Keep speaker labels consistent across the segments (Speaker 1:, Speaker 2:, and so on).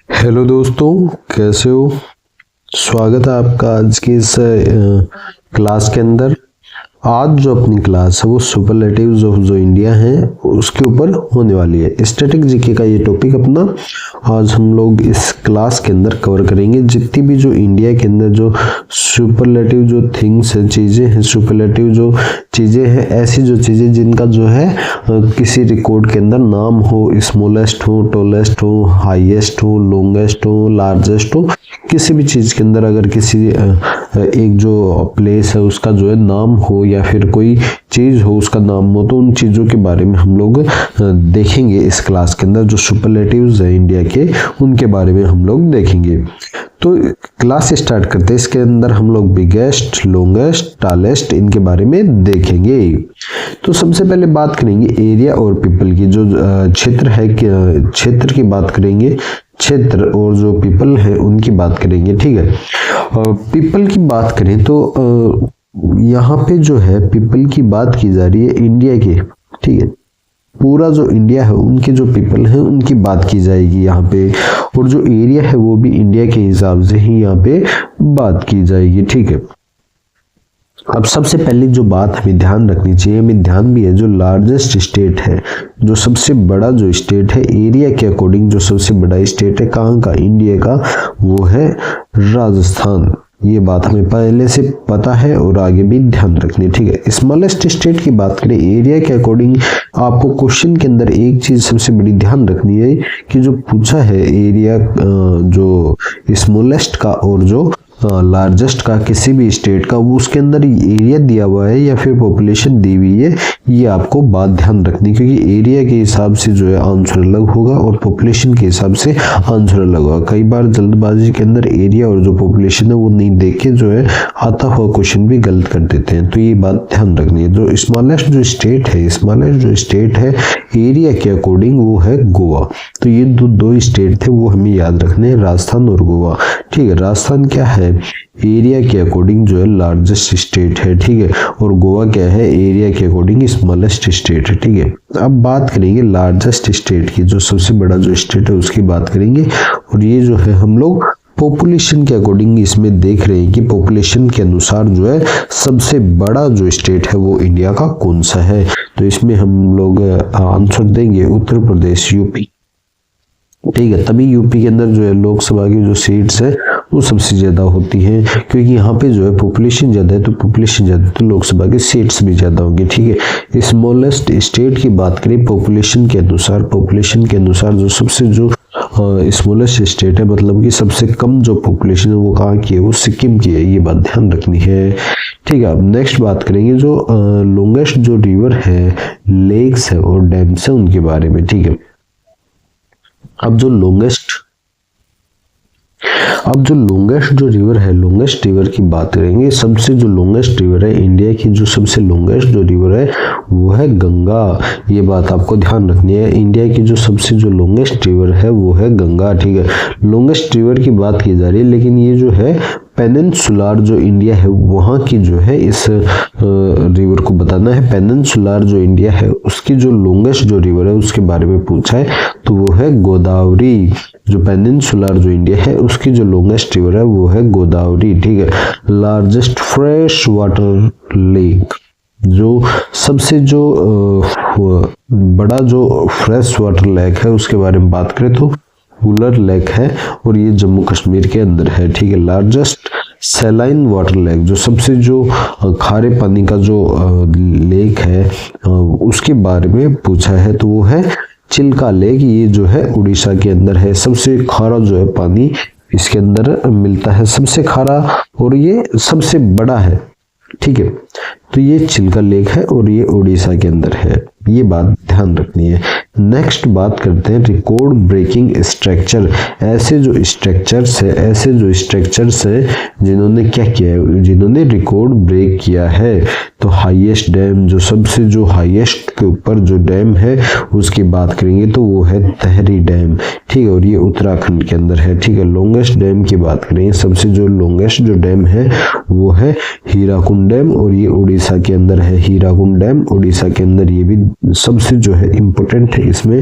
Speaker 1: Hello दोस्तों, कैसे हो। स्वागत है आपका आज की इस क्लास के अंदर। आज जो अपनी क्लास है वो सुपरलेटिव्स ऑफ जो इंडिया है उसके ऊपर होने वाली है। स्टैटिक जीके का ये टॉपिक अपना आज हम लोग इस क्लास के अंदर कवर करेंगे। जितनी भी जो इंडिया के अंदर जो सुपरलेटिव जो थिंग्स है, चीज़ें हैं, सुपरलेटिव जो चीज़ें हैं, ऐसी जो चीज़ें जिनका जो है किसी रिकॉर्ड के अंदर नाम हो, स्मॉलेस्ट हो, टॉलेस्ट हो, हाईएस्ट हो, लॉन्गेस्ट हो, लार्जेस्ट हो, किसी भी चीज़ के अंदर अगर किसी एक जो प्लेस है उसका जो है नाम हो या फिर कोई चीज़ हो उसका नाम हो, तो उन चीज़ों के बारे में हम लोग देखेंगे इस क्लास के अंदर। जो सुपरलेटिव्स है इंडिया के, उनके बारे में हम लोग देखेंगे। तो क्लास स्टार्ट करते हैं। इसके अंदर हम लोग बिगेस्ट, लॉन्गेस्ट, टॉलेस्ट इनके बारे में देखेंगे। तो सबसे पहले बात करेंगे एरिया और पीपल की। जो क्षेत्र है, क्षेत्र की बात करेंगे, क्षेत्र और जो पीपल है उनकी बात करेंगे। ठीक है, पीपल की बात करें तो यहाँ पे जो है पीपल की बात की जा रही है इंडिया के। ठीक है, पूरा जो इंडिया है उनके जो पीपल हैं उनकी बात की जाएगी यहाँ पे, और जो एरिया है वो भी इंडिया के हिसाब से ही यहाँ पे बात की जाएगी। ठीक है, अब सबसे पहले जो बात हमें ध्यान रखनी चाहिए, हमें ध्यान भी है, जो लार्जेस्ट स्टेट है, जो सबसे बड़ा जो स्टेट है एरिया के अकॉर्डिंग, जो सबसे बड़ा स्टेट है कहाँ का, इंडिया का, वो है राजस्थान। ये बात हमें पहले से पता है और आगे भी ध्यान रखनी है। ठीक है, स्मॉलेस्ट स्टेट की बात करें एरिया के अकॉर्डिंग, आपको क्वेश्चन के अंदर एक चीज सबसे बड़ी ध्यान रखनी है कि जो पूछा है एरिया जो स्मॉलेस्ट का और जो लार्जेस्ट का किसी भी स्टेट का, वो उसके अंदर एरिया दिया हुआ है या फिर पॉपुलेशन दी हुई है, ये आपको बात ध्यान रखनी, क्योंकि एरिया के हिसाब से जो है आंसर अलग होगा और पॉपुलेशन के हिसाब से आंसर अलग होगा। कई बार जल्दबाजी के अंदर एरिया और जो पॉपुलेशन है वो नहीं देख के जो है आता हुआ क्वेश्चन भी गलत कर देते हैं, तो ये बात ध्यान रखनी है। जो स्मॉलेस्ट जो स्टेट है, स्मॉलेस्ट जो स्टेट है एरिया के अकॉर्डिंग वो है गोवा। तो ये दो स्टेट थे वो हमें याद रखने हैं, राजस्थान और गोवा। ठीक है, राजस्थान क्या है, एरिया के अकॉर्डिंग जो है लार्जेस्ट स्टेट है। ठीक है, और गोवा क्या है, एरिया के अकॉर्डिंग स्मॉलेस्ट स्टेट है। ठीक है, अब बात करेंगे लार्जेस्ट स्टेट की, जो सबसे बड़ा जो स्टेट है उसकी बात करेंगे, और ये जो है हम लोग पॉपुलेशन के अकॉर्डिंग इसमें देख रहे हैं कि पॉपुलेशन के अनुसार जो है सबसे बड़ा जो स्टेट है वो इंडिया का कौन सा है। तो इसमें हम लोग आंसर देंगे उत्तर प्रदेश, यूपी। ठीक है, तभी यूपी के अंदर जो है लोकसभा की जो सीट्स है वो सबसे ज्यादा होती हैं, क्योंकि यहाँ पे जो है पॉपुलेशन ज्यादा है, तो पॉपुलेशन ज्यादा तो लोकसभा की सीट्स भी ज्यादा होंगी। ठीक है, स्मॉलेस्ट स्टेट की बात करें पॉपुलेशन के अनुसार, पॉपुलेशन के अनुसार जो सबसे जो स्मॉलेस्ट स्टेट है, मतलब कि सबसे कम जो पॉपुलेशन है वो कहाँ की है, वो सिक्किम की है। ये बात ध्यान रखनी है। ठीक है, अब नेक्स्ट बात करेंगे जो लॉन्गेस्ट जो रिवर है, लेक्स है और डैम्स है उनके बारे में। ठीक है, अब जो लॉन्गेस्ट जो रिवर है, लॉन्गेस्ट रिवर की बात करेंगे। सबसे जो लॉन्गेस्ट रिवर है इंडिया की, जो सबसे लॉन्गेस्ट जो रिवर है वो है गंगा। ये बात आपको ध्यान रखनी है, इंडिया की जो सबसे जो लॉन्गेस्ट रिवर है वो है गंगा। ठीक है, लॉन्गेस्ट रिवर की बात की जा रही है, लेकिन ये जो है पेनिनसुलर जो इंडिया है वहाँ की जो है इस रिवर को बताना है। पेनिनसुलर जो इंडिया है उसकी जो लॉन्गेस्ट जो रिवर है उसके बारे में पूछा है, तो वो है गोदावरी। जो पेनिनसुलर जो इंडिया है उसकी जो लॉन्गेस्ट रिवर है वो है गोदावरी। ठीक है, लार्जेस्ट फ्रेश वाटर लेक, जो सबसे जो बड़ा जो फ्रेश वाटर लेक है उसके बारे में बात करें तो वुलर लेक है, और ये जम्मू कश्मीर के अंदर है। ठीक है, लार्जेस्ट सैलाइन वाटर लेक, जो सबसे जो खारे पानी का जो लेक है उसके बारे में पूछा है, तो वो है चिल्का लेक। ये जो है उड़ीसा के अंदर है। सबसे खारा जो है पानी इसके अंदर मिलता है, सबसे खारा, और ये सबसे बड़ा है। ठीक है, तो ये चिल्का लेक है और ये उड़ीसा के अंदर है। ये बात ध्यान रखनी है। नेक्स्ट बात करते हैं रिकॉर्ड ब्रेकिंग स्ट्रक्चर। ऐसे जो स्ट्रक्चर्स है जिन्होंने क्या किया है, जिन्होंने रिकॉर्ड ब्रेक किया है। तो हाईएस्ट डैम, जो सबसे जो हाईएस्ट के ऊपर जो डैम है उसकी बात करेंगे तो वो है तहरी डैम। ठीक है, और ये उत्तराखंड के अंदर है। ठीक है, लॉन्गेस्ट डैम की बात करेंगे, सबसे जो लॉन्गेस्ट जो डैम है वो है हीराकुंड डैम, और ये उड़ीसा के अंदर है हीराकुंड डैम, उड़ीसा के अंदर ये भी सबसे जो है इम्पोर्टेंट है, इसमें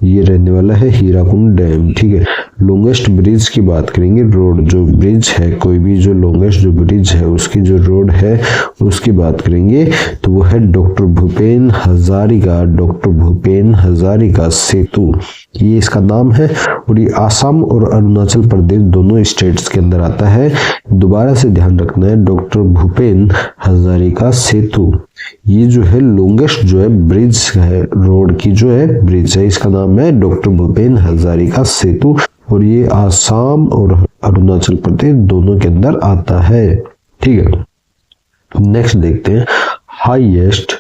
Speaker 1: ये रहने वाला है हीराकुंड डैम। ठीक है, लॉन्गेस्ट ब्रिज की बात करेंगे, रोड जो ब्रिज है, कोई भी जो लॉन्गेस्ट जो ब्रिज है उसकी जो रोड है उसकी बात करेंगे तो वो है डॉक्टर भूपेन हजारिका सेतु, ये इसका नाम है। और ये आसाम और अरुणाचल प्रदेश दोनों स्टेट्स के अंदर आता है। दोबारा से ध्यान रखना है, डॉक्टर भूपेन हजारिका सेतु ये जो है लॉन्गेस्ट जो है ब्रिज है, रोड की जो है ब्रिज है, इसका नाम है डॉक्टर भूपेन हजारिका सेतु और ये आसाम और अरुणाचल प्रदेश दोनों के अंदर आता है। ठीक है, नेक्स्ट देखते हैं हाईएस्ट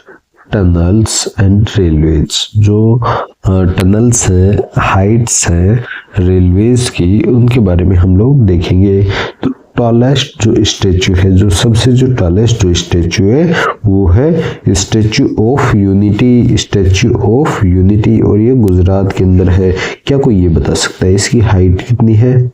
Speaker 1: टनल्स एंड रेलवेज। जो टनल्स है, हाइट्स है रेलवेज की, उनके बारे में हम लोग देखेंगे। तो टॉलेस्ट जो स्टेच्यू है, जो सबसे जो टॉलेस्ट जो स्टेच्यू है वो है स्टेच्यू ऑफ यूनिटी और ये गुजरात के अंदर है। क्या कोई ये बता सकता है इसकी हाइट कितनी है?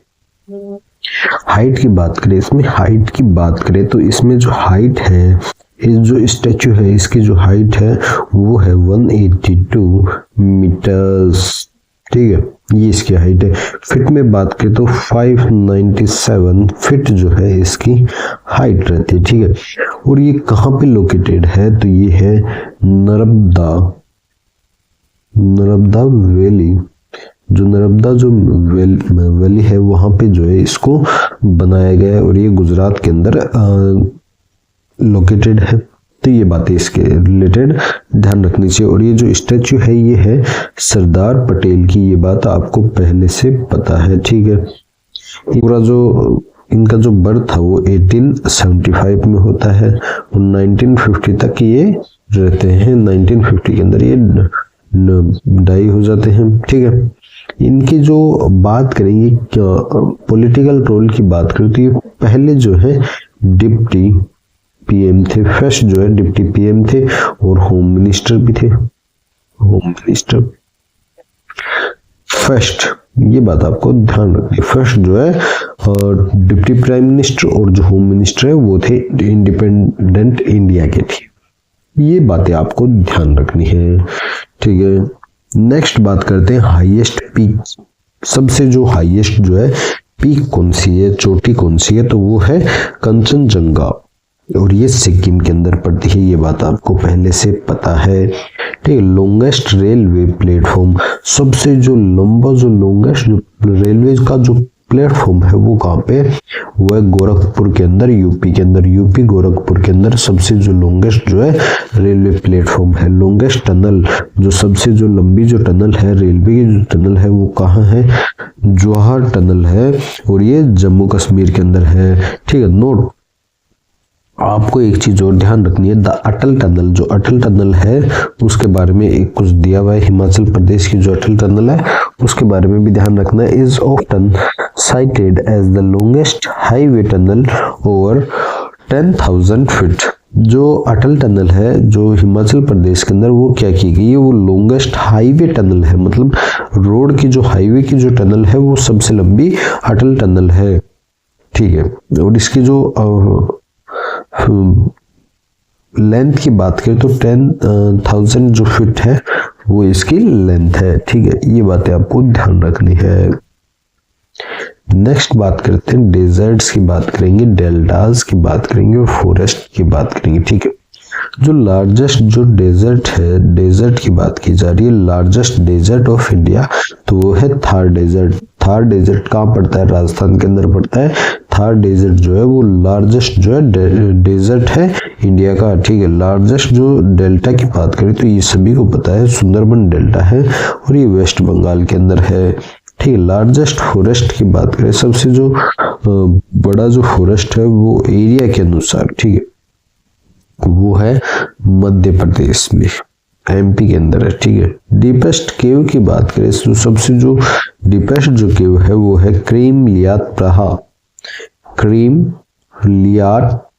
Speaker 1: हाइट की बात करें तो इसमें जो हाइट है, इस जो स्टैचू है इसकी जो हाइट है वो है 182 मीटर्स। ठीक है, ये इसकी हाइट है। फिट में बात करें तो 597 फिट जो है इसकी हाइट रहती है। ठीक है, और ये कहाँ पे लोकेटेड है तो ये है नर्मदा वैली, जो नर्मदा जो वैली है वहां पे जो है इसको बनाया गया है और ये गुजरात के अंदर लोकेटेड है। तो ये बातें इसके रिलेटेड ध्यान रखनी चाहिए। और ये जो स्टैचू है ये है सरदार पटेल की, ये बात आपको पहले से पता है। ठीक है, पूरा जो इनका जो बर्थ था वो 1875 में होता है और 1950 तक ये रहते हैं। 1950 के अंदर ये डाई हो जाते हैं। ठीक है, इनकी जो बात करेंगे पॉलिटिकल रोल की बात करें तो ये पहले जो है डिप्टी पीएम थे, फर्स्ट जो है डिप्टी पीएम थे और होम मिनिस्टर भी थे। फर्स्ट, ये बात आपको ध्यान रखनी, फर्स्ट जो है डिप्टी प्राइम मिनिस्टर और जो होम मिनिस्टर है वो थे इंडिपेंडेंट इंडिया के थे। ये बातें आपको ध्यान रखनी है। ठीक है, नेक्स्ट बात करते हैं हाईएस्ट पीक। सबसे जो हाईएस्ट जो है पीक कौन सी है, चोटी कौन सी है, तो वो है कंचनजंगा और ये सिक्किम के अंदर पड़ती है। ये बात आपको पहले से पता है। ठीक है, लॉन्गेस्ट रेलवे प्लेटफॉर्म, सबसे जो लंबा जो लॉन्गेस्ट जो रेलवे का जो प्लेटफॉर्म है वो कहाँ पे, वो है गोरखपुर के अंदर, यूपी के अंदर। यूपी गोरखपुर के अंदर सबसे जो लॉन्गेस्ट जो है रेलवे प्लेटफॉर्म है। लॉन्गेस्ट टनल, जो सबसे जो लंबी जो टनल है रेलवे की जो टनल है वो कहाँ है, जवाहर टनल है और ये जम्मू कश्मीर के अंदर है। ठीक है, नोट आपको एक चीज और ध्यान रखनी है, द अटल टनल, जो अटल टनल है उसके बारे में एक कुछ दिया हुआ है। हिमाचल प्रदेश की जो अटल टनल है उसके बारे में भी ध्यान रखना है। Is often cited as the longest highway tunnel over 10,000 feet। जो अटल टनल है जो हिमाचल प्रदेश के अंदर वो क्या की गई है, वो लॉन्गेस्ट हाईवे टनल है, मतलब रोड की जो हाईवे की जो टनल है वो सबसे लंबी अटल टनल है। ठीक है, और इसकी जो लेंथ की बात करें तो 10,000 जो फीट है वो इसकी लेंथ है। ठीक है, ये बातें आपको ध्यान रखनी है। नेक्स्ट बात करते हैं डेजर्ट्स की बात करेंगे, डेल्टास की बात करेंगे और फॉरेस्ट की बात करेंगे। ठीक है, जो लार्जेस्ट जो डेजर्ट है, डेजर्ट की बात की जा रही है, लार्जेस्ट डेजर्ट ऑफ इंडिया, तो वो है थार डेजर्ट। थार डेजर्ट कहाँ पड़ता है, राजस्थान के अंदर पड़ता है। थार डेजर्ट जो है वो लार्जेस्ट जो है डेजर्ट है इंडिया का। ठीक है, लार्जेस्ट जो डेल्टा की बात करें तो ये सभी को पता है, सुंदरबन डेल्टा है और ये वेस्ट बंगाल के अंदर है। ठीक है, लार्जेस्ट फॉरेस्ट की बात करें, सबसे जो बड़ा जो फॉरेस्ट है वो एरिया के अनुसार, ठीक है, वो है मध्य प्रदेश में, एमपी के अंदर है। ठीक है, डीपेस्ट केव की बात करें तो सबसे जो डीपेस्ट जो केव है वो है क्रीम लियात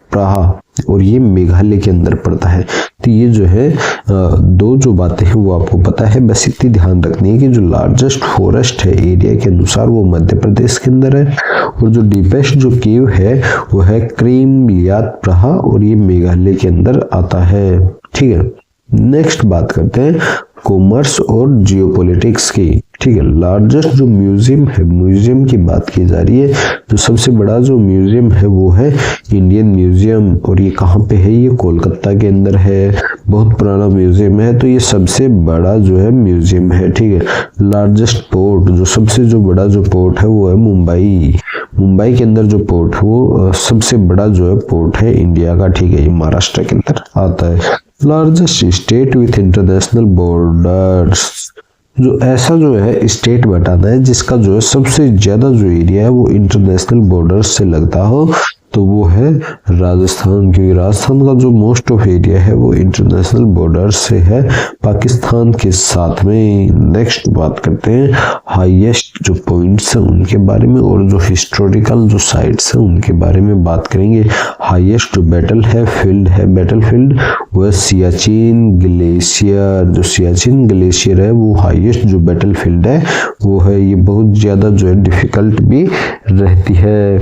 Speaker 1: प्रहा। और ये मेघालय के अंदर पड़ता है। तो ये जो है दो जो बातें हैं वो आपको पता है, बस इतनी ध्यान रखनी है कि जो लार्जेस्ट फॉरेस्ट है एरिया के अनुसार वो मध्य प्रदेश के अंदर है, और जो डीपेस्ट जो केव है वो है क्रीम लियात प्रहा, और ये मेघालय के अंदर आता है। ठीक है, नेक्स्ट बात करते हैं कॉमर्स और जियोपॉलिटिक्स की। ठीक है, लार्जेस्ट जो म्यूजियम है, म्यूजियम की बात की जा रही है, जो सबसे बड़ा जो म्यूजियम है वो है इंडियन म्यूजियम, और ये कहाँ पे है, ये कोलकाता के अंदर है, बहुत पुराना म्यूजियम है। तो ये सबसे बड़ा जो है म्यूजियम है। ठीक है, लार्जेस्ट पोर्ट, जो सबसे जो बड़ा जो पोर्ट है वो है मुंबई, मुंबई के अंदर जो पोर्ट है वो सबसे बड़ा जो है पोर्ट है इंडिया का। ठीक है, ये महाराष्ट्र के अंदर आता है। Largest state with international borders, जो ऐसा जो है स्टेट बताना है जिसका जो है सबसे ज्यादा जो एरिया है वो इंटरनेशनल बॉर्डर्स से लगता हो, तो वो है राजस्थान, क्योंकि राजस्थान का जो मोस्ट ऑफ एरिया है वो इंटरनेशनल बॉर्डर से है पाकिस्तान के साथ में। नेक्स्ट बात करते हैं हाईएस्ट जो पॉइंट्स हैं उनके बारे में, और जो हिस्टोरिकल जो साइट्स हैं उनके बारे में बात करेंगे। हाईएस्ट जो बैटल है फील्ड है, बैटल फील्ड वो है सियाचिन ग्लेशियर, जो सियाचिन ग्लेशियर है वो हाईएस्ट जो बैटल फील्ड है वो है। ये बहुत ज्यादा जो है डिफिकल्ट भी रहती है।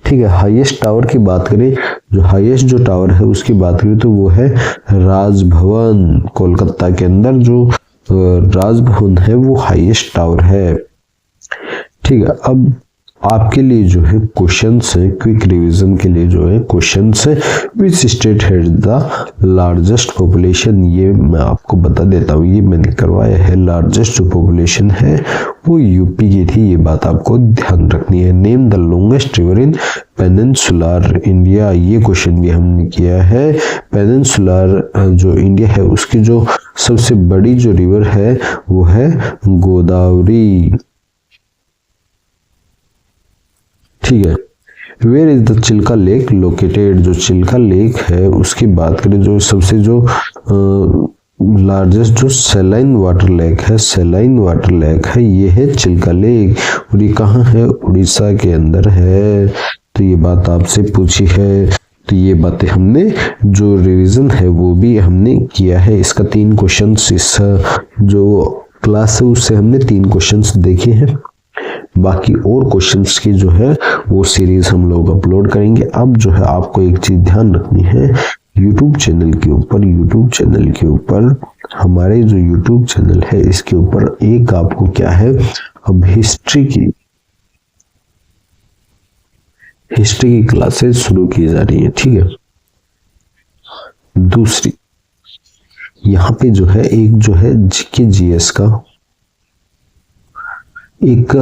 Speaker 1: ठीक है, हाईएस्ट टावर की बात करें, जो हाईएस्ट जो टावर है उसकी बात करें तो वो है राजभवन, कोलकाता के अंदर जो राजभवन है वो हाईएस्ट टावर है। ठीक है, अब आपके लिए जो है क्वेश्चंस है, क्विक रिवीजन के लिए जो है क्वेश्चंस है, which state has the largest population, ये मैं आपको बता देता हूँ, ये मैंने करवाया है। लार्जेस्ट जो पॉपुलेशन है वो यूपी की थी, ये बात आपको ध्यान रखनी है। Name the longest river in peninsular India, ये क्वेश्चन भी हमने किया है। पेनिनसुलर जो इंडिया है उसकी जो सबसे बड़ी जो रिवर है वो है गोदावरी। ठीक है, where is the Chilka lake located, जो चिल्का लेक है उसकी बात करें, जो सबसे जो लार्जेस्ट जो सेलाइन वाटर लेक है, सेलाइन वाटर लेक है, ये है चिल्का लेक, और ये कहाँ है, उड़ीसा के अंदर है। तो ये बात आपसे पूछी है, तो ये बातें हमने जो रिवीजन है वो भी हमने किया है। इसका 3 क्वेश्चंस इस जो क्लास है उससे हमने 3 क्वेश्चंस देखे हैं। बाकी और क्वेश्चंस की जो है वो सीरीज हम लोग अपलोड करेंगे। अब जो है आपको एक चीज ध्यान रखनी है, यूट्यूब चैनल के ऊपर हमारे जो यूट्यूब चैनल है इसके ऊपर एक आपको क्या है, अब हिस्ट्री की क्लासेस शुरू की जा रही है। ठीक है, दूसरी यहाँ पे जो है एक जो है जीके जीएस का एक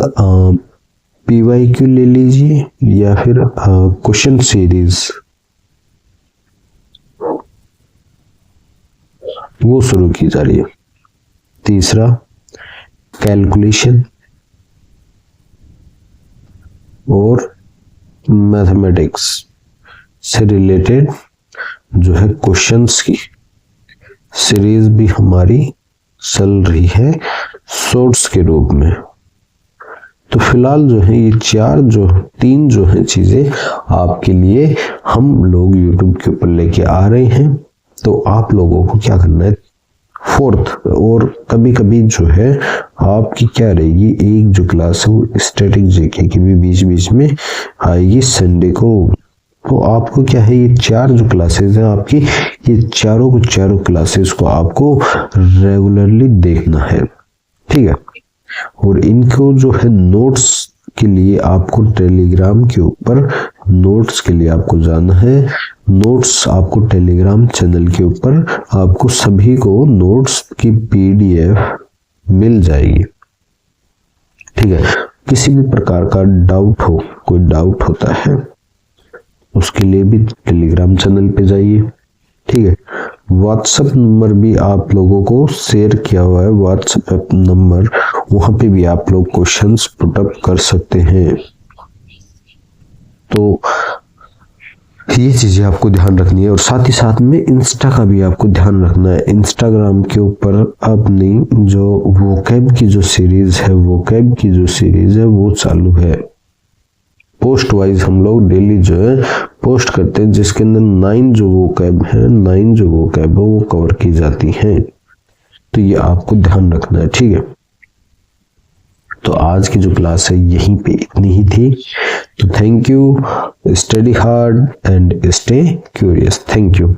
Speaker 1: पीवाईक्यू ले लीजिए या फिर क्वेश्चन सीरीज वो शुरू की जा रही है। तीसरा कैलकुलेशन और मैथमेटिक्स से रिलेटेड जो है क्वेश्चंस की सीरीज भी हमारी चल रही है शॉर्ट्स के रूप में। तो फिलहाल जो है ये 3 जो है चीजें आपके लिए हम लोग YouTube के ऊपर लेके आ रहे हैं। तो आप लोगों को क्या करना है, 4th और कभी कभी जो है आपकी क्या रहेगी, एक जो क्लास है वो स्टैटिक जीके की भी बीच बीच में आएगी संडे को। तो आपको क्या है, ये 4 जो क्लासेस हैं आपकी, ये चारों क्लासेस को आपको रेगुलरली देखना है। ठीक है, और इनको जो है नोट्स के लिए आपको टेलीग्राम के ऊपर नोट्स के लिए आपको जाना है। नोट्स आपको टेलीग्राम चैनल के ऊपर आपको सभी को नोट्स की PDF मिल जाएगी। ठीक है, किसी भी प्रकार का डाउट हो, कोई डाउट होता है उसके लिए भी टेलीग्राम चैनल पे जाइए। ठीक है, व्हाट्सएप नंबर भी आप लोगों को शेयर किया हुआ है, व्हाट्सएप नंबर, वहां पे भी आप लोग क्वेश्चंस पुट अप कर सकते हैं। तो ये चीजें आपको ध्यान रखनी है, और साथ ही साथ में इंस्टा का भी आपको ध्यान रखना है। इंस्टाग्राम के ऊपर अपनी जो वोकैब की जो सीरीज है वो चालू है। पोस्ट वाइज हम लोग डेली जो है पोस्ट करते हैं, जिसके अंदर 9 जो वोकैब है, 9 जो वोकैब है वो कवर की जाती हैं। तो ये आपको ध्यान रखना है, ठीक है। तो आज की जो क्लास है यहीं पे इतनी ही थी। तो thank you, study hard and stay curious. Thank you.